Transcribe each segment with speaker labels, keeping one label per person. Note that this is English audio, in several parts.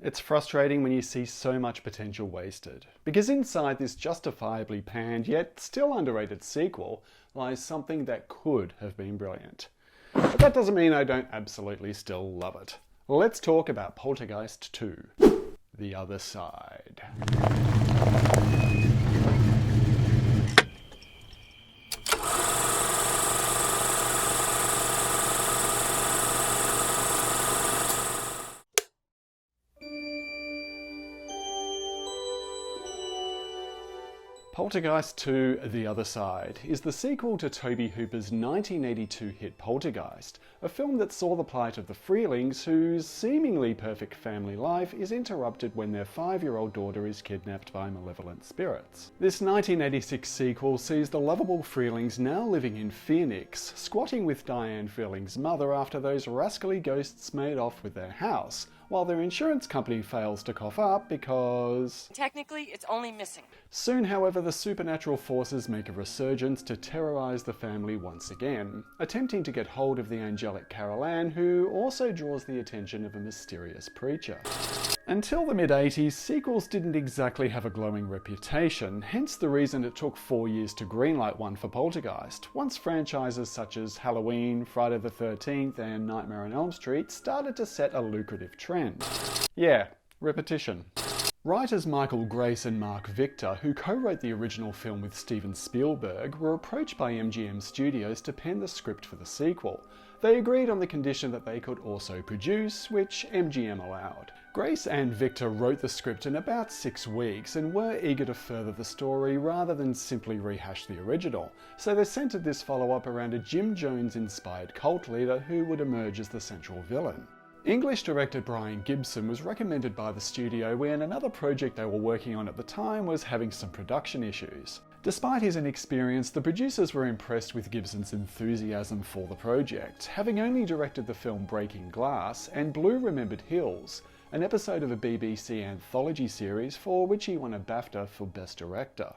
Speaker 1: It's frustrating when you see so much potential wasted, because inside this justifiably panned yet still underrated sequel lies something that could have been brilliant. But that doesn't mean I don't absolutely still love it. Let's talk about Poltergeist II, The Other Side. Poltergeist II: The Other Side is the sequel to Tobe Hooper's 1982 hit Poltergeist, a film that saw the plight of the Freelings whose seemingly perfect family life is interrupted when their 5-year-old daughter is kidnapped by malevolent spirits. This 1986 sequel sees the lovable Freelings now living in Phoenix, squatting with Diane Freeling's mother after those rascally ghosts made off with their house, while their insurance company fails to cough up because...
Speaker 2: technically, it's only missing.
Speaker 1: Soon, however, the supernatural forces make a resurgence to terrorise the family once again, attempting to get hold of the angelic Carol Ann, who also draws the attention of a mysterious preacher. Until the mid-80s, sequels didn't exactly have a glowing reputation, hence the reason it took 4 years to greenlight one for Poltergeist, once franchises such as Halloween, Friday the 13th and Nightmare on Elm Street started to set a lucrative trend. Yeah, repetition. Writers Michael Grace and Mark Victor, who co-wrote the original film with Steven Spielberg, were approached by MGM Studios to pen the script for the sequel. They agreed on the condition that they could also produce, which MGM allowed. Grace and Victor wrote the script in about 6 weeks and were eager to further the story rather than simply rehash the original, so they centered this follow-up around a Jim Jones-inspired cult leader who would emerge as the central villain. English director Brian Gibson was recommended by the studio when another project they were working on at the time was having some production issues. Despite his inexperience, the producers were impressed with Gibson's enthusiasm for the project, having only directed the film Breaking Glass and Blue Remembered Hills, an episode of a BBC anthology series for which he won a BAFTA for Best Director.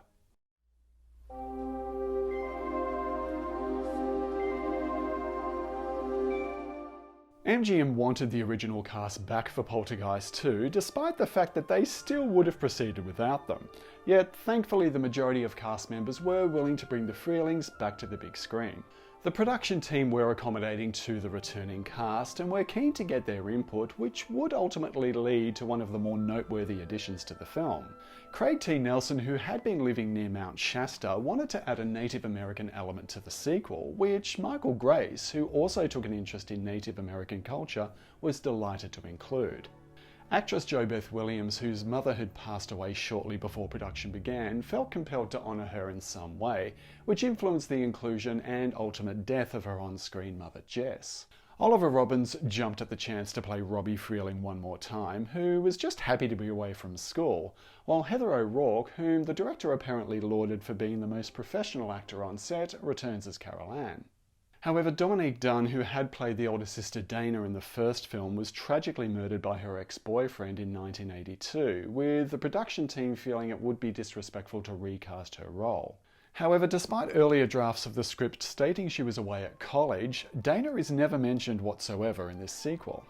Speaker 1: MGM wanted the original cast back for Poltergeist II, despite the fact that they still would have proceeded without them. Yet, thankfully, the majority of cast members were willing to bring the Freelings back to the big screen. The production team were accommodating to the returning cast and were keen to get their input, which would ultimately lead to one of the more noteworthy additions to the film. Craig T. Nelson, who had been living near Mount Shasta, wanted to add a Native American element to the sequel, which Michael Grace, who also took an interest in Native American culture, was delighted to include. Actress JoBeth Williams, whose mother had passed away shortly before production began, felt compelled to honour her in some way, which influenced the inclusion and ultimate death of her on-screen mother Jess. Oliver Robbins jumped at the chance to play Robbie Freeling one more time, who was just happy to be away from school, while Heather O'Rourke, whom the director apparently lauded for being the most professional actor on set, returns as Carol Ann. However, Dominique Dunne, who had played the older sister Dana in the first film, was tragically murdered by her ex-boyfriend in 1982, with the production team feeling it would be disrespectful to recast her role. However, despite earlier drafts of the script stating she was away at college, Dana is never mentioned whatsoever in this sequel.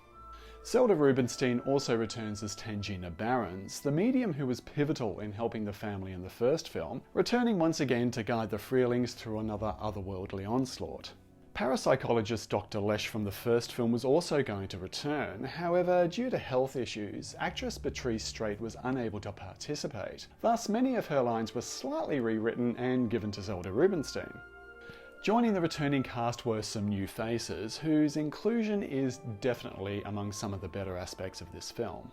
Speaker 1: Zelda Rubinstein also returns as Tangina Barons, the medium who was pivotal in helping the family in the first film, returning once again to guide the Freelings through another otherworldly onslaught. Parapsychologist Dr. Lesh from the first film was also going to return, however, due to health issues, actress Patrice Straight was unable to participate. Thus, many of her lines were slightly rewritten and given to Zelda Rubinstein. Joining the returning cast were some new faces, whose inclusion is definitely among some of the better aspects of this film.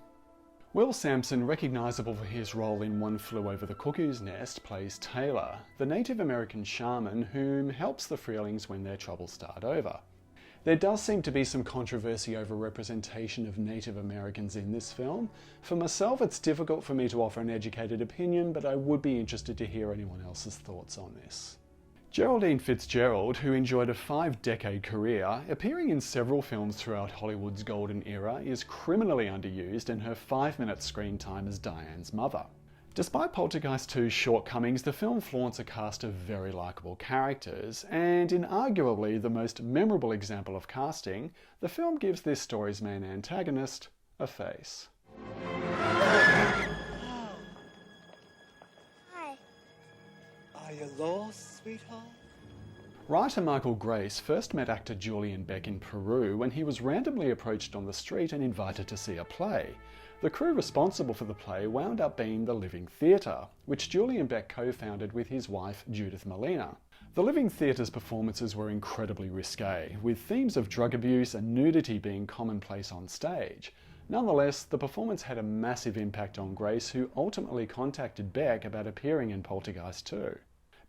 Speaker 1: Will Sampson, recognisable for his role in One Flew Over the Cuckoo's Nest, plays Taylor, the Native American shaman whom helps the Freelings when their troubles start over. There does seem to be some controversy over representation of Native Americans in this film. For myself, it's difficult for me to offer an educated opinion, but I would be interested to hear anyone else's thoughts on this. Geraldine Fitzgerald, who enjoyed a 5-decade career, appearing in several films throughout Hollywood's golden era, is criminally underused in her 5-minute screen time as Diane's mother. Despite Poltergeist II's shortcomings, the film flaunts a cast of very likeable characters, and in arguably the most memorable example of casting, the film gives this story's main antagonist a face.
Speaker 2: Hi.
Speaker 3: Are you lost, sweetheart?
Speaker 1: Writer Michael Grace first met actor Julian Beck in Peru when he was randomly approached on the street and invited to see a play. The crew responsible for the play wound up being the Living Theatre, which Julian Beck co-founded with his wife Judith Molina. The Living Theatre's performances were incredibly risque, with themes of drug abuse and nudity being commonplace on stage. Nonetheless, the performance had a massive impact on Grace, who ultimately contacted Beck about appearing in Poltergeist II.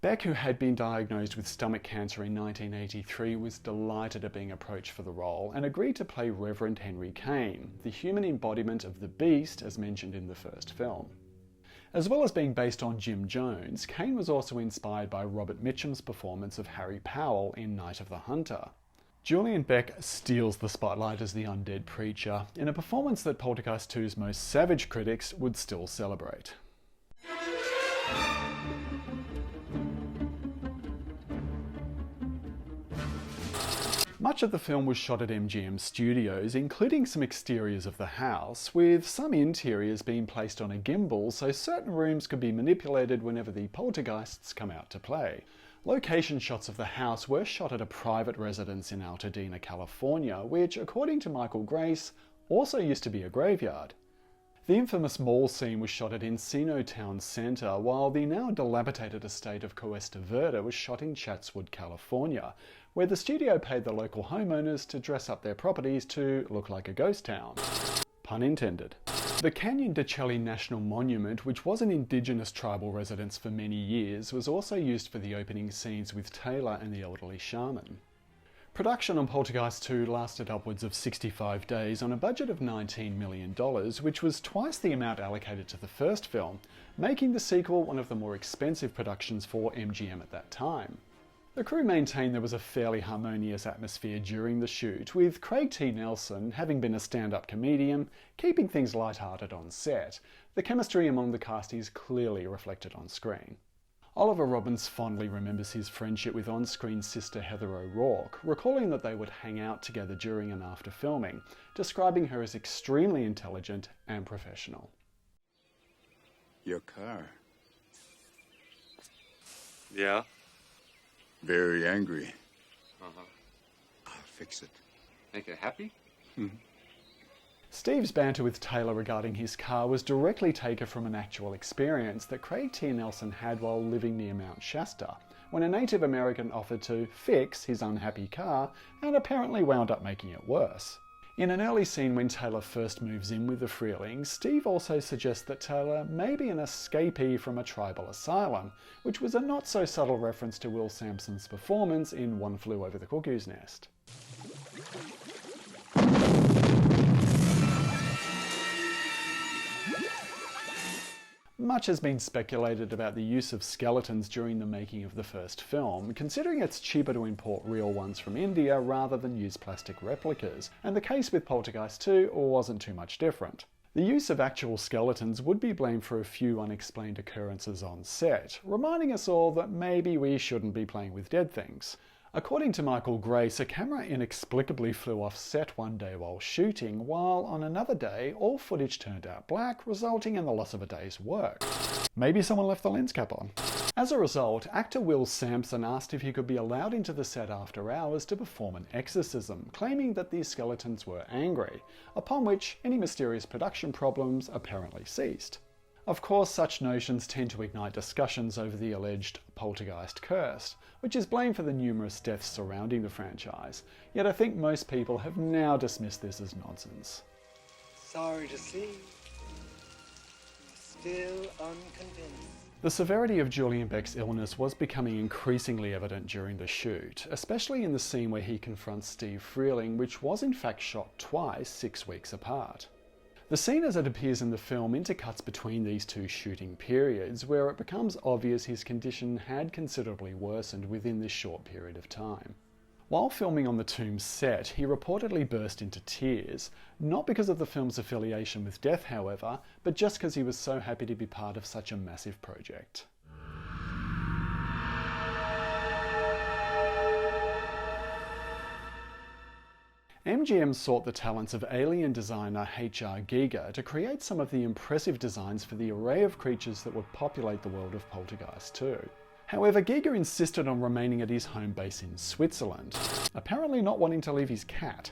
Speaker 1: Beck, who had been diagnosed with stomach cancer in 1983, was delighted at being approached for the role and agreed to play Reverend Henry Kane, the human embodiment of the beast as mentioned in the first film. As well as being based on Jim Jones, Kane was also inspired by Robert Mitchum's performance of Harry Powell in Night of the Hunter. Julian Beck steals the spotlight as the undead preacher, in a performance that Poltergeist II's most savage critics would still celebrate. Much of the film was shot at MGM Studios, including some exteriors of the house, with some interiors being placed on a gimbal so certain rooms could be manipulated whenever the poltergeists come out to play. Location shots of the house were shot at a private residence in Altadena, California, which, according to Michael Grace, also used to be a graveyard. The infamous mall scene was shot at Encino Town Center, while the now dilapidated estate of Cuesta Verde was shot in Chatswood, California, where the studio paid the local homeowners to dress up their properties to look like a ghost town. Pun intended. The Canyon de Chelly National Monument, which was an indigenous tribal residence for many years, was also used for the opening scenes with Taylor and the elderly shaman. Production on Poltergeist II lasted upwards of 65 days on a budget of $19 million, which was twice the amount allocated to the first film, making the sequel one of the more expensive productions for MGM at that time. The crew maintained there was a fairly harmonious atmosphere during the shoot, with Craig T. Nelson, having been a stand-up comedian, keeping things light-hearted on set. The chemistry among the cast is clearly reflected on screen. Oliver Robbins fondly remembers his friendship with on-screen sister Heather O'Rourke, recalling that they would hang out together during and after filming, describing her as extremely intelligent and professional.
Speaker 4: Your car.
Speaker 5: Yeah?
Speaker 4: Very angry.
Speaker 5: Uh-huh.
Speaker 4: I'll fix it.
Speaker 5: Make it happy?
Speaker 1: Steve's banter with Taylor regarding his car was directly taken from an actual experience that Craig T. Nelson had while living near Mount Shasta, when a Native American offered to fix his unhappy car and apparently wound up making it worse. In an early scene when Taylor first moves in with the Freelings, Steve also suggests that Taylor may be an escapee from a tribal asylum, which was a not-so-subtle reference to Will Sampson's performance in One Flew Over the Cuckoo's Nest. Much has been speculated about the use of skeletons during the making of the first film, considering it's cheaper to import real ones from India rather than use plastic replicas, and the case with Poltergeist II wasn't too much different. The use of actual skeletons would be blamed for a few unexplained occurrences on set, reminding us all that maybe we shouldn't be playing with dead things. According to Michael Grace, a camera inexplicably flew off set one day while shooting, while on another day all footage turned out black, resulting in the loss of a day's work. Maybe someone left the lens cap on. As a result, actor Will Sampson asked if he could be allowed into the set after hours to perform an exorcism, claiming that these skeletons were angry, upon which any mysterious production problems apparently ceased. Of course, such notions tend to ignite discussions over the alleged poltergeist curse, which is blamed for the numerous deaths surrounding the franchise, yet I think most people have now dismissed this as nonsense.
Speaker 3: Sorry to see. You're still unconvinced.
Speaker 1: The severity of Julian Beck's illness was becoming increasingly evident during the shoot, especially in the scene where he confronts Steve Freeling, which was in fact shot twice 6 weeks apart. The scene as it appears in the film intercuts between these two shooting periods, where it becomes obvious his condition had considerably worsened within this short period of time. While filming on the tomb set, he reportedly burst into tears, not because of the film's affiliation with death, however, but just because he was so happy to be part of such a massive project. MGM sought the talents of alien designer H.R. Giger to create some of the impressive designs for the array of creatures that would populate the world of Poltergeist II. However, Giger insisted on remaining at his home base in Switzerland, apparently not wanting to leave his cat,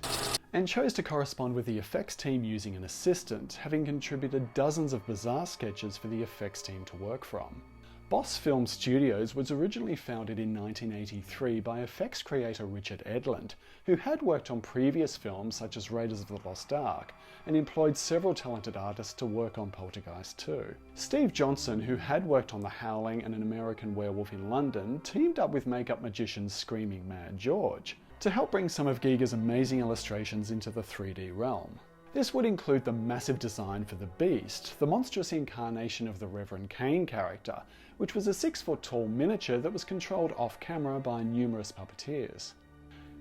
Speaker 1: and chose to correspond with the effects team using an assistant, having contributed dozens of bizarre sketches for the effects team to work from. Boss Film Studios was originally founded in 1983 by effects creator Richard Edlund, who had worked on previous films such as Raiders of the Lost Ark, and employed several talented artists to work on Poltergeist II. Steve Johnson, who had worked on The Howling and An American Werewolf in London, teamed up with makeup magician Screaming Mad George to help bring some of Giger's amazing illustrations into the 3D realm. This would include the massive design for the Beast, the monstrous incarnation of the Reverend Kane character, which was a 6-foot-tall miniature that was controlled off-camera by numerous puppeteers.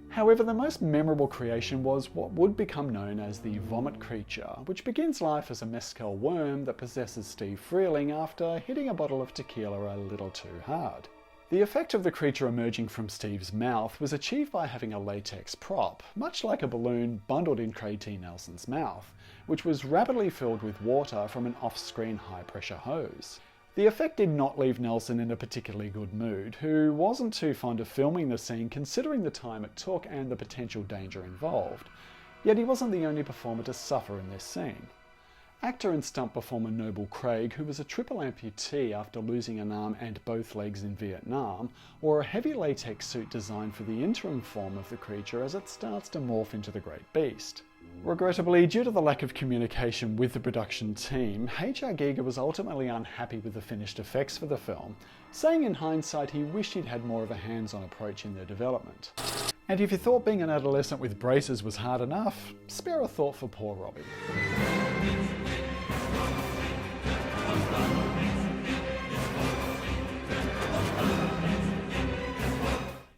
Speaker 1: However, the most memorable creation was what would become known as the Vomit Creature, which begins life as a mescal worm that possesses Steve Freeling after hitting a bottle of tequila a little too hard. The effect of the creature emerging from Steve's mouth was achieved by having a latex prop, much like a balloon bundled in Craig T. Nelson's mouth, which was rapidly filled with water from an off-screen high-pressure hose. The effect did not leave Nelson in a particularly good mood, who wasn't too fond of filming the scene considering the time it took and the potential danger involved. Yet he wasn't the only performer to suffer in this scene. Actor and stunt performer Noble Craig, who was a triple amputee after losing an arm and both legs in Vietnam, wore a heavy latex suit designed for the interim form of the creature as it starts to morph into the Great Beast. Regrettably, due to the lack of communication with the production team, H.R. Giger was ultimately unhappy with the finished effects for the film, saying in hindsight he wished he'd had more of a hands-on approach in their development. And if you thought being an adolescent with braces was hard enough, spare a thought for poor Robbie.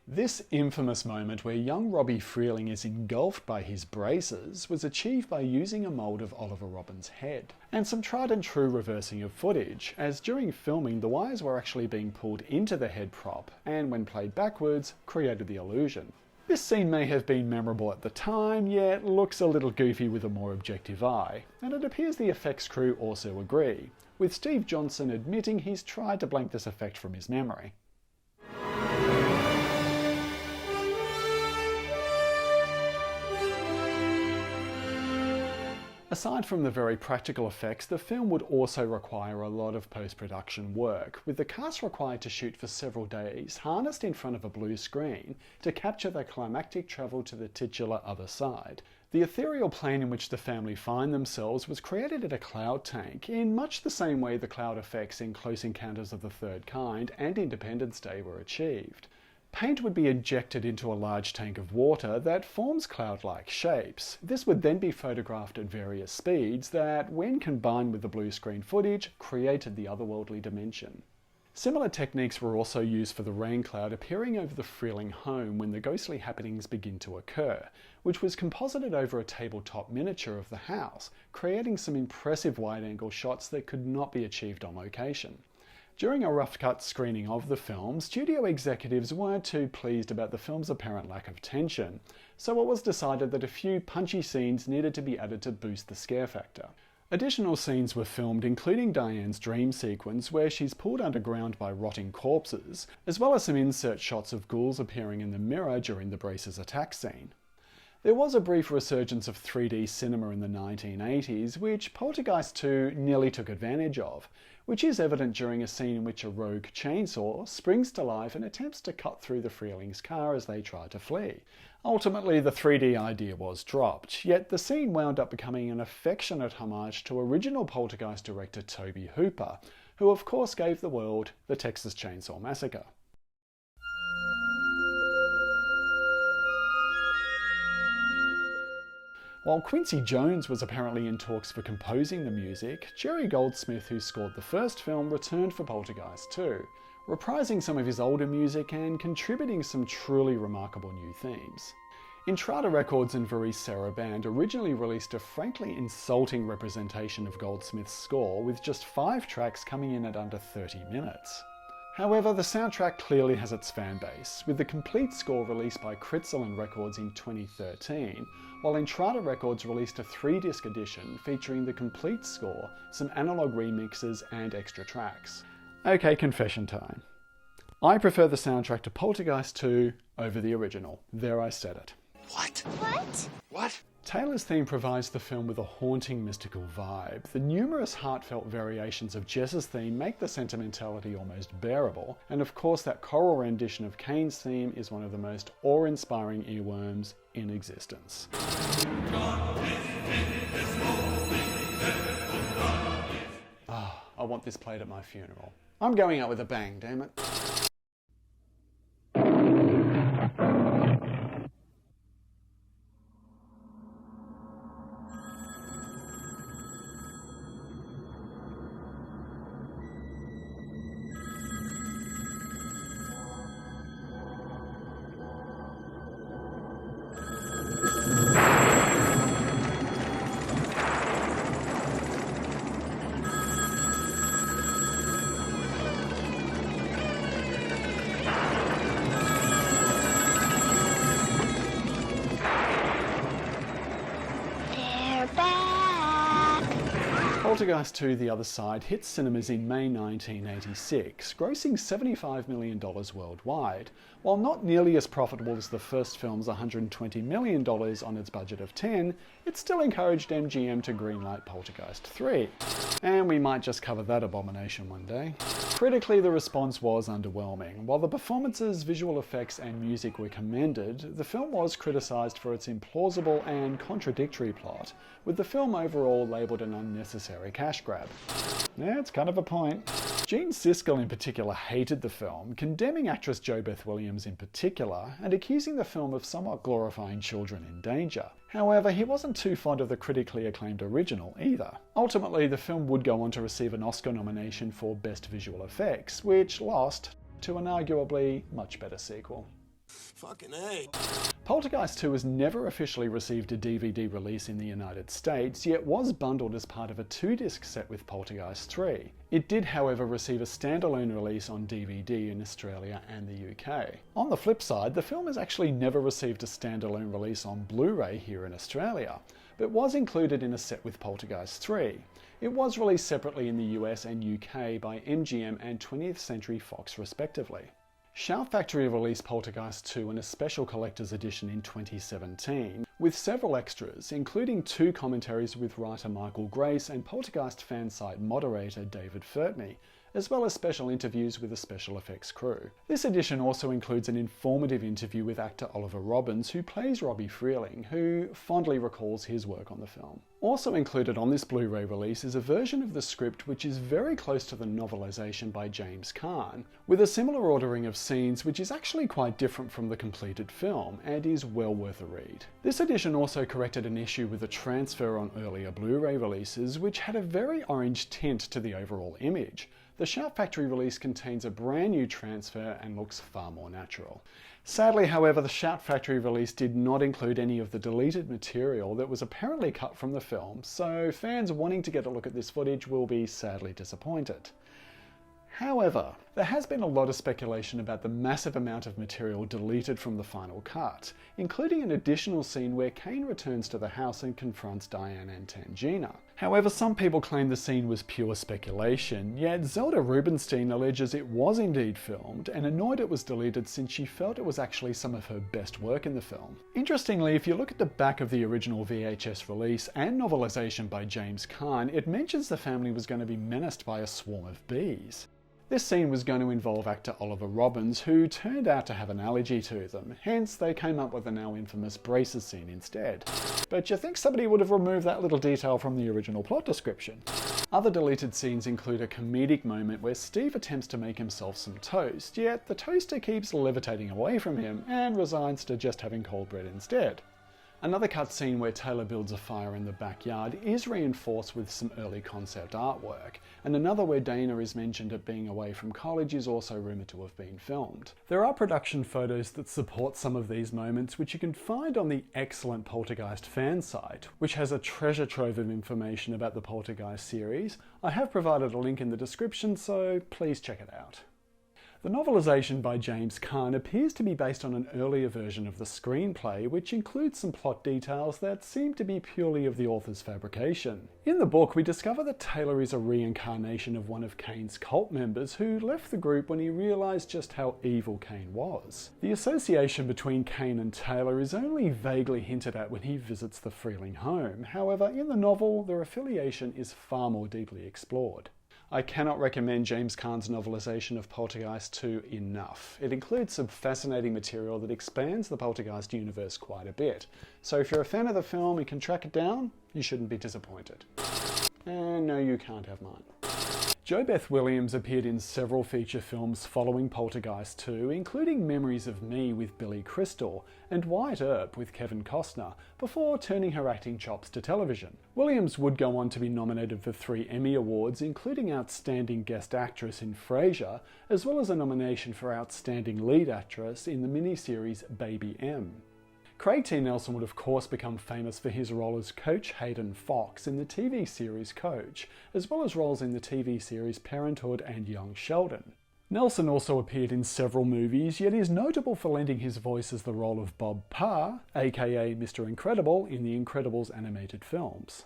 Speaker 1: This infamous moment where young Robbie Freeling is engulfed by his braces was achieved by using a mould of Oliver Robin's head, and some tried and true reversing of footage, as during filming the wires were actually being pulled into the head prop, and when played backwards, created the illusion. This scene may have been memorable at the time, yet looks a little goofy with a more objective eye, and it appears the effects crew also agree, with Steve Johnson admitting he's tried to blank this effect from his memory. Aside from the very practical effects, the film would also require a lot of post-production work, with the cast required to shoot for several days, harnessed in front of a blue screen, to capture the climactic travel to the titular other side. The ethereal plane in which the family find themselves was created at a cloud tank, in much the same way the cloud effects in Close Encounters of the Third Kind and Independence Day were achieved. Paint would be injected into a large tank of water that forms cloud-like shapes. This would then be photographed at various speeds that, when combined with the blue screen footage, created the otherworldly dimension. Similar techniques were also used for the rain cloud appearing over the Freeling home when the ghostly happenings begin to occur, which was composited over a tabletop miniature of the house, creating some impressive wide-angle shots that could not be achieved on location. During a rough-cut screening of the film, studio executives weren't too pleased about the film's apparent lack of tension, so it was decided that a few punchy scenes needed to be added to boost the scare factor. Additional scenes were filmed, including Diane's dream sequence where she's pulled underground by rotting corpses, as well as some insert shots of ghouls appearing in the mirror during the Brace's attack scene. There was a brief resurgence of 3D cinema in the 1980s, which Poltergeist II nearly took advantage of, which is evident during a scene in which a rogue chainsaw springs to life and attempts to cut through the Freelings' car as they try to flee. Ultimately, the 3D idea was dropped, yet the scene wound up becoming an affectionate homage to original Poltergeist director Tobe Hooper, who of course gave the world the Texas Chainsaw Massacre. While Quincy Jones was apparently in talks for composing the music, Jerry Goldsmith, who scored the first film, returned for Poltergeist II, reprising some of his older music and contributing some truly remarkable new themes. Intrada Records and Varese Sarabande originally released a frankly insulting representation of Goldsmith's score, with just 5 tracks coming in at under 30 minutes. However, the soundtrack clearly has its fan base, with the complete score released by Critzelen Records in 2013, while Entrada Records released a 3-disc edition featuring the complete score, some analog remixes and extra tracks. Okay, confession time. I prefer the soundtrack to Poltergeist II over the original. There, I said it.
Speaker 4: What?
Speaker 1: Taylor's theme provides the film with a haunting mystical vibe. The numerous heartfelt variations of Jess's theme make the sentimentality almost bearable, and of course that choral rendition of Kane's theme is one of the most awe-inspiring earworms in existence. I want this played at my funeral. I'm going out with a bang, damn it. Poltergeist II: The Other Side hit cinemas in May 1986, grossing $75 million worldwide. While not nearly as profitable as the first film's $120 million on its budget of $10, it still encouraged MGM to greenlight Poltergeist III. And we might just cover that abomination one day. Critically, the response was underwhelming. While the performances, visual effects and music were commended, the film was criticised for its implausible and contradictory plot, with the film overall labelled an unnecessary cash grab. Yeah, it's kind of a point. Gene Siskel in particular hated the film, condemning actress JoBeth Williams in particular, and accusing the film of somewhat glorifying children in danger. However, he wasn't too fond of the critically acclaimed original either. Ultimately, the film would go on to receive an Oscar nomination for Best Visual Effects, which lost to an arguably much better sequel.
Speaker 2: Fucking A.
Speaker 1: Poltergeist II has never officially received a DVD release in the United States, yet was bundled as part of a 2-disc set with Poltergeist III. It did, however, receive a standalone release on DVD in Australia and the UK. On the flip side, the film has actually never received a standalone release on Blu-ray here in Australia, but was included in a set with Poltergeist III. It was released separately in the US and UK by MGM and 20th Century Fox respectively. Shout Factory released Poltergeist II in a special collector's edition in 2017, with several extras, including 2 commentaries with writer Michael Grace and Poltergeist FANSITE moderator David Furtney, as well as special interviews with the special effects crew. This edition also includes an informative interview with actor Oliver Robbins, who plays Robbie Freeling, who fondly recalls his work on the film. Also included on this Blu-ray release is a version of the script which is very close to the novelisation by James Caan, with a similar ordering of scenes which is actually quite different from the completed film and is well worth a read. This edition also corrected an issue with a transfer on earlier Blu-ray releases which had a very orange tint to the overall image. The Shout Factory release contains a brand new transfer and looks far more natural. Sadly, however, the Shout Factory release did not include any of the deleted material that was apparently cut from the film, so fans wanting to get a look at this footage will be sadly disappointed. However, there has been a lot of speculation about the massive amount of material deleted from the final cut, including an additional scene where Kane returns to the house and confronts Diane and Tangina. However, some people claim the scene was pure speculation, yet Zelda Rubinstein alleges it was indeed filmed and annoyed it was deleted since she felt it was actually some of her best work in the film. Interestingly, if you look at the back of the original VHS release and novelisation by James Caan, it mentions the family was going to be menaced by a swarm of bees. This scene was going to involve actor Oliver Robbins, who turned out to have an allergy to them, hence they came up with the now infamous braces scene instead. But you think somebody would have removed that little detail from the original plot description? Other deleted scenes include a comedic moment where Steve attempts to make himself some toast, yet the toaster keeps levitating away from him and resigns to just having cold bread instead. Another cut scene where Taylor builds a fire in the backyard is reinforced with some early concept artwork, and another where Dana is mentioned at being away from college is also rumoured to have been filmed. There are production photos that support some of these moments, which you can find on the excellent Poltergeist fan site, which has a treasure trove of information about the Poltergeist series. I have provided a link in the description, so please check it out. The novelisation by James Caan appears to be based on an earlier version of the screenplay, which includes some plot details that seem to be purely of the author's fabrication. In the book, we discover that Taylor is a reincarnation of one of Kane's cult members who left the group when he realised just how evil Kane was. The association between Kane and Taylor is only vaguely hinted at when he visits the Freeling home. However, in the novel, their affiliation is far more deeply explored. I cannot recommend James Caan's novelisation of Poltergeist II enough. It includes some fascinating material that expands the Poltergeist universe quite a bit. So if you're a fan of the film and can track it down, you shouldn't be disappointed. And no, you can't have mine. Jo Beth Williams appeared in several feature films following Poltergeist II, including Memories of Me with Billy Crystal and Wyatt Earp with Kevin Costner, before turning her acting chops to television. Williams would go on to be nominated for 3 Emmy Awards, including Outstanding Guest Actress in Frasier, as well as a nomination for Outstanding Lead Actress in the miniseries Baby M. Craig T. Nelson would of course become famous for his role as Coach Hayden Fox in the TV series Coach, as well as roles in the TV series Parenthood and Young Sheldon. Nelson also appeared in several movies, yet is notable for lending his voice as the role of Bob Parr, aka Mr. Incredible, in the Incredibles animated films.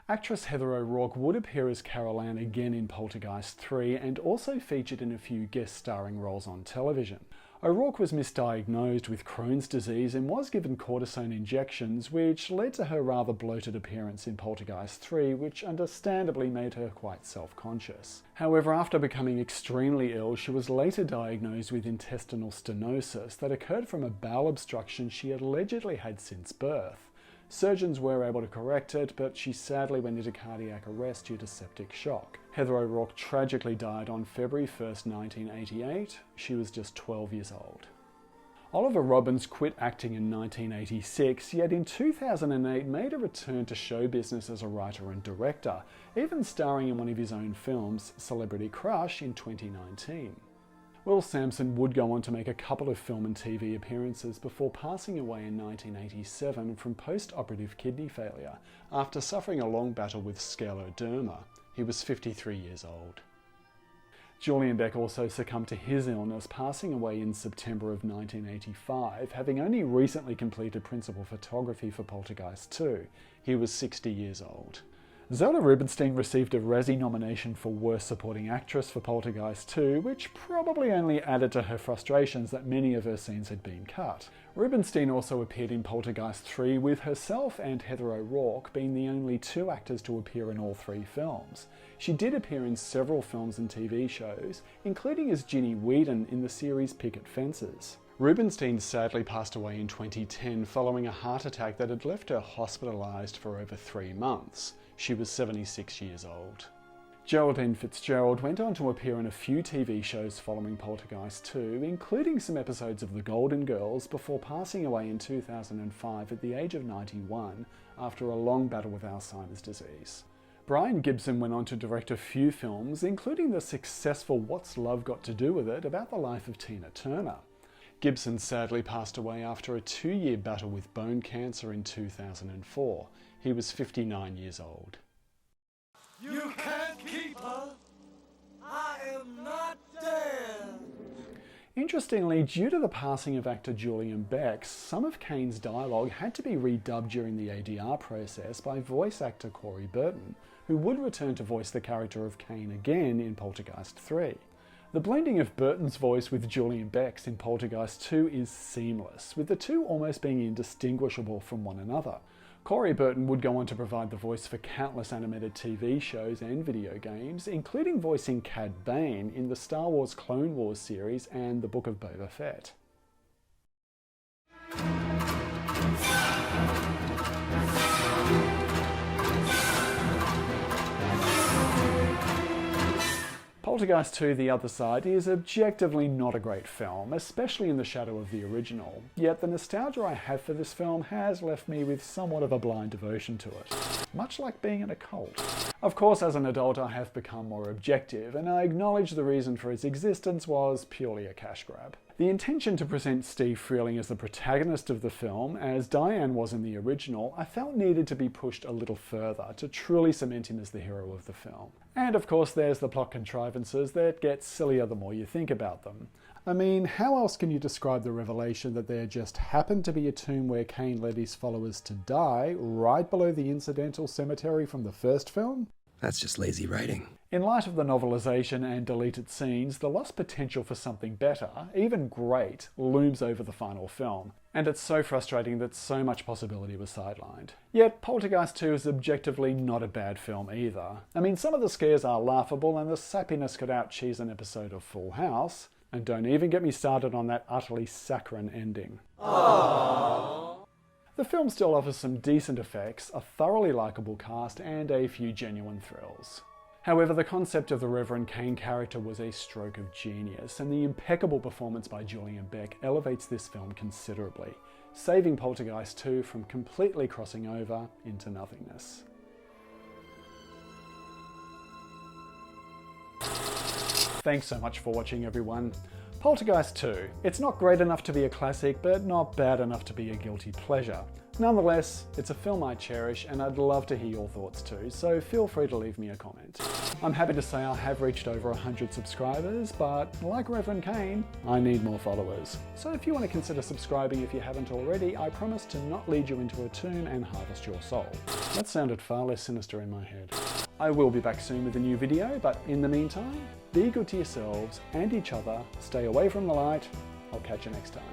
Speaker 1: Actress Heather O'Rourke would appear as Carol Ann again in Poltergeist III and also featured in a few guest starring roles on television. O'Rourke was misdiagnosed with Crohn's disease and was given cortisone injections, which led to her rather bloated appearance in Poltergeist III, which understandably made her quite self-conscious. However, after becoming extremely ill, she was later diagnosed with intestinal stenosis that occurred from a bowel obstruction she had allegedly had since birth. Surgeons were able to correct it, but she sadly went into cardiac arrest due to septic shock. Heather O'Rourke tragically died on February 1st, 1988. She was just 12 years old. Oliver Robbins quit acting in 1986, yet in 2008 made a return to show business as a writer and director, even starring in one of his own films, Celebrity Crush, in 2019. Will Sampson would go on to make a couple of film and TV appearances before passing away in 1987 from post-operative kidney failure after suffering a long battle with scleroderma. He was 53 years old. Julian Beck also succumbed to his illness, passing away in September of 1985, having only recently completed principal photography for Poltergeist II. He was 60 years old. Zola Rubinstein received a Razzie nomination for Worst Supporting Actress for Poltergeist II, which probably only added to her frustrations that many of her scenes had been cut. Rubinstein also appeared in Poltergeist III, with herself and Heather O'Rourke being the only 2 actors to appear in all 3 films. She did appear in several films and TV shows, including as Ginny Whedon in the series Picket Fences. Rubinstein sadly passed away in 2010 following a heart attack that had left her hospitalised for over 3 months. She was 76 years old. Geraldine Fitzgerald went on to appear in a few TV shows following Poltergeist II, including some episodes of The Golden Girls, before passing away in 2005 at the age of 91 after a long battle with Alzheimer's disease. Brian Gibson went on to direct a few films, including the successful What's Love Got to Do With It about the life of Tina Turner. Gibson sadly passed away after a 2-year battle with bone cancer in 2004. He was 59 years old.
Speaker 3: You can't keep her. I am not dead.
Speaker 1: Interestingly, due to the passing of actor Julian Beck, some of Kane's dialogue had to be redubbed during the ADR process by voice actor Corey Burton, who would return to voice the character of Kane again in Poltergeist III. The blending of Burton's voice with Julian Beck's in Poltergeist II is seamless, with the two almost being indistinguishable from one another. Corey Burton would go on to provide the voice for countless animated TV shows and video games, including voicing Cad Bane in the Star Wars Clone Wars series and the Book of Boba Fett. Poltergeist II: The Other Side is objectively not a great film, especially in the shadow of the original, yet the nostalgia I have for this film has left me with somewhat of a blind devotion to it. much like being in a cult. Of course, as an adult, I have become more objective, and I acknowledge the reason for its existence was purely a cash grab. The intention to present Steve Freeling as the protagonist of the film, as Diane was in the original, I felt needed to be pushed a little further to truly cement him as the hero of the film. And of course, there's the plot contrivances that get sillier the more you think about them. I mean, how else can you describe the revelation that there just happened to be a tomb where Kane led his followers to die right below the incidental cemetery from the first film?
Speaker 4: That's just lazy writing.
Speaker 1: In light of the novelization and deleted scenes, the lost potential for something better, even great, looms over the final film. And it's so frustrating that so much possibility was sidelined. Yet, Poltergeist II is objectively not a bad film either. I mean, some of the scares are laughable and the sappiness could out-cheese an episode of Full House. And don't even get me started on that utterly saccharine ending. Aww. The film still offers some decent effects, a thoroughly likeable cast, and a few genuine thrills. However, the concept of the Reverend Kane character was a stroke of genius, and the impeccable performance by Julian Beck elevates this film considerably, saving Poltergeist II from completely crossing over into nothingness. Thanks so much for watching, everyone. Poltergeist II. It's not great enough to be a classic, but not bad enough to be a guilty pleasure. Nonetheless, it's a film I cherish, and I'd love to hear your thoughts too, so feel free to leave me a comment. I'm happy to say I have reached over 100 subscribers, but like Reverend Kane, I need more followers. So if you want to consider subscribing if you haven't already, I promise to not lead you into a tomb and harvest your soul. That sounded far less sinister in my head. I will be back soon with a new video, but in the meantime, be good to yourselves and each other, stay away from the light. I'll catch you next time.